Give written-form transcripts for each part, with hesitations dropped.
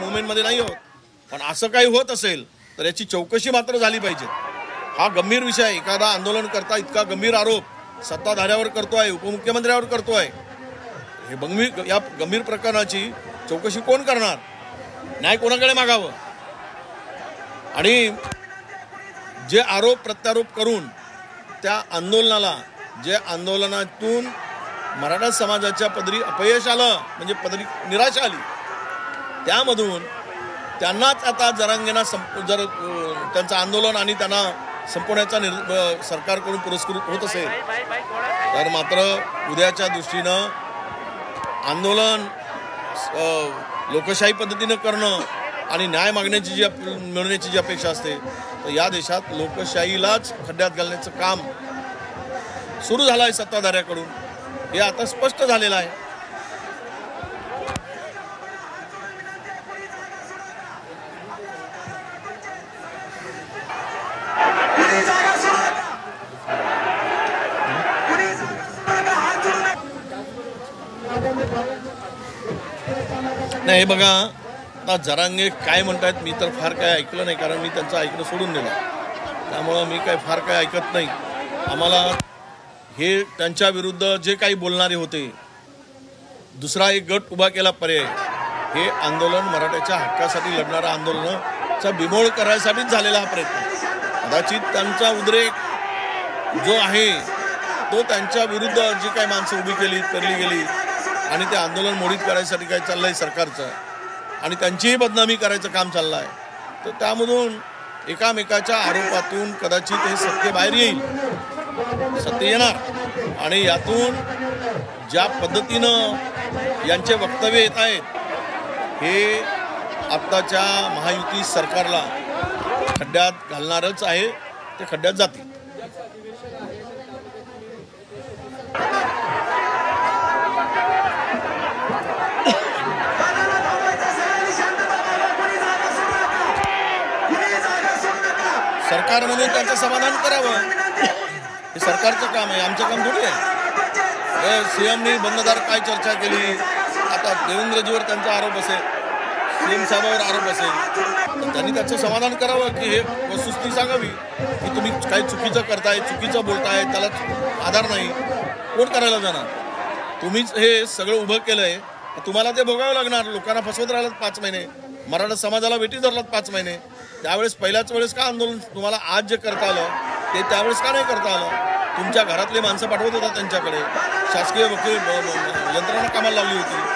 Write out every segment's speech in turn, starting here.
मुवमेंटमध्ये नाही आहोत, पण असं काही होत असेल तर याची चौकशी मात्र झाली पाहिजे। हा गंभीर विषय आहे। एखादा आंदोलन करता इतका गंभीर आरोप सत्ताधाऱ्यावर करतोय, उपमुख्यमंत्र्यावर करतोय, हे या गंभीर प्रकरणाची चौकशी कोण करणार? न्याय कोणाकडे मागावं? आणि जे आरोप प्रत्यारोप करून त्या आंदोलनाला, जे आंदोलनातून मराठा समाजाच्या पदरी अपयश आलं, म्हणजे पदरी निराशा आली, त्यामधून त्यांनाच आता जरांगेंना जर त्यांचं आंदोलन आणि त्यांना संपवण्याचा सरकारकडून पुरस्कृत होत असेल तर मात्र उद्याच्या दृष्टीनं आंदोलन लोकशाही पद्धतीनं करणं आणि न्याय मागण्याची मिळवण्याची जी अपेक्षा असते, तर या देशात लोकशाहीलाच खड्ड्यात घालण्याचं काम सुरू झालं आहे सत्ताधाऱ्याकडून, हे आता स्पष्ट झालेलं आहे। नाही, हे बघा, आता जरांगे काय म्हणतात मी तर फार काय ऐकलं नाही, कारण मी त्यांचं ऐकणं सोडून दिलं, त्यामुळं मी काय फार काय ऐकत नाही। आम्हाला हे त्यांच्या विरुद्ध जे काही बोलणारे होते, दुसरा एक गट उभा केला पर्याय, हे आंदोलन मराठ्याच्या हक्कासाठी लढणारं आंदोलनाचा बिमोड करायसाठीच झालेला हा प्रयत्न। कदाचित त्यांचा उद्रेक जो आहे तो त्यांच्या विरुद्ध जी काही माणसं उभी करली गेली आणि ते आंदोलन मोडीत करायसाठी काय चाललंय सरकारचं, आणि त्यांचीही बदनामी करायचं काम चाललं आहे, तर त्यामधून एकामेकाच्या आरोपातून कदाचित हे सत्य बाहेर येईल, सत्य येणार, आणि यातून ज्या पद्धतीनं यांचे वक्तव्य येत आहेत हे आत्ताच्या महायुती सरकारला खड्ड्यात घालणारच आहे, ते खड्ड्यात जातील। सरकार म्हणून त्यांचं समाधान करावं, हे सरकारचं काम आहे, आमचं काम थोडी आहे। सीएमनी बंददार काय चर्चा केली, आता देवेंद्रजीवर त्यांचा आरोप असेल, सीएम साहेबांवर आरोप असेल, तर त्यांनी त्याचं समाधान करावं की हे वस्तुस्थिती सांगावी की तुम्ही काही चुकीचं करताय, चुकीचं बोलताय, त्याला आधार नाही, कोण करायला जाणार? तुम्हीच हे सगळं उभं केलंय, तुम्हाला ते भोगावं लागणार। लोकांना फसवत राहिलात 5 महिने, मराठा समाजाला वेठी धरलात 5 महिने, त्यावेळेस पहिल्याच वेळेस का आंदोलन तुम्हाला आज जे करता आलं ते त्यावेळेस का नाही करता आलं? तुमच्या घरातले माणसं पाठवत होता त्यांच्याकडे, शासकीय वकील यंत्रणा कामाला लावली होती।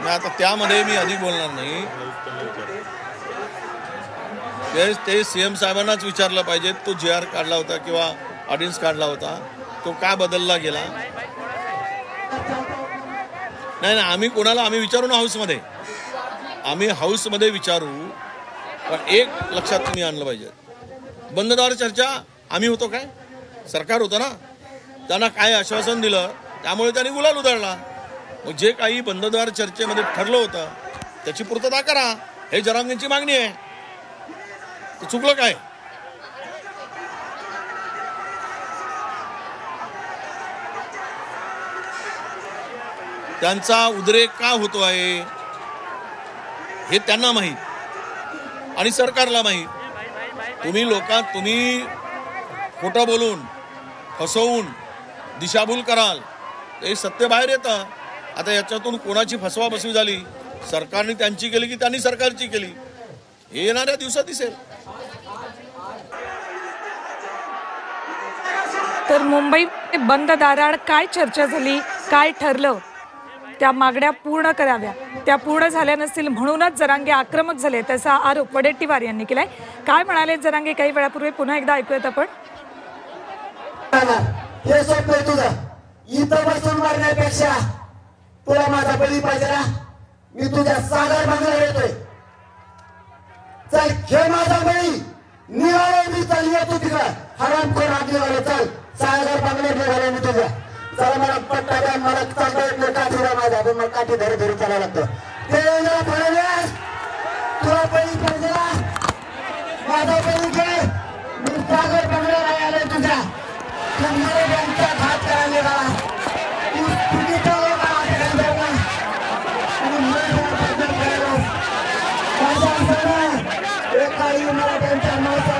आता त्यामध्ये मी अधिक बोलणार नाही, ते सीएम साहेबांनाच विचारलं पाहिजे। तो GR काढला होता किंवा ऑर्डिनन्स काढला होता, तो का बदलला गेला? नाही, आम्ही कोणाला आम्ही विचारू ना हाऊसमध्ये, आम्ही हाऊसमध्ये विचारू, पण एक लक्षात तुम्ही आणलं पाहिजे, बंददार चर्चा आम्ही होतो काय? सरकार होतं ना, त्यांना काय आश्वासन दिलं त्यामुळे त्यांनी गुलाल उधळला। मग जे काही बंददार चर्चेमध्ये ठरलं होतं त्याची पूर्तता करा, हे जरांगेंची मागणी आहे, तर चुकलं काय? त्यांचा उद्रेक का होतो आहे हे त्यांना माहीत आणि सरकारला माहीत। तुम्ही खोटं बोलून फसवून दिशाभूल कराल, हे सत्य बाहेर येतं। आता याच्यातून कोणाची फसवाफसवी झाली, सरकारने त्यांची केली की त्यांनी सरकारची केली, हे येणाऱ्या दिवसात दिसेल। तर मुंबई बंद दाराआड काय चर्चा झाली, काय ठरलं, त्या मागण्या पूर्ण कराव्या, त्या पूर्ण झाल्या नसतील म्हणूनच जरांगे आक्रमक झाले, त्याचा आरोप वडेट्टीवार यांनी केलाय। काय म्हणाले जरांगे काही वेळापूर्वी, पुन्हा एकदा ऐकूयात आपण। हे सोपं तुझं, इथं बसून मारण्यापेक्षा तुला माझा बळी पाहिजे ना, मी तुझ्या सागर बंगल्यावर येतोय, चल घे माझा बळी, निघालो मी, चल येतो तिकडं, हरामखोर आगलीवाले, चल सागर बंगल्यावर निघालो मी तुझ्या, चला मला पट्टा द्या, मला चालता येत नाही, काठी द्या माझा, पण मला काठी धरी धरी चालावं लागतं। देवेंद्र फडणवीस तुला बळी पाहिजे ना, माझा बळी घे, मी सागर बंगल्यावर आलोय तुझ्या, तुम्हाला हात एकाही मराठ्यांच्या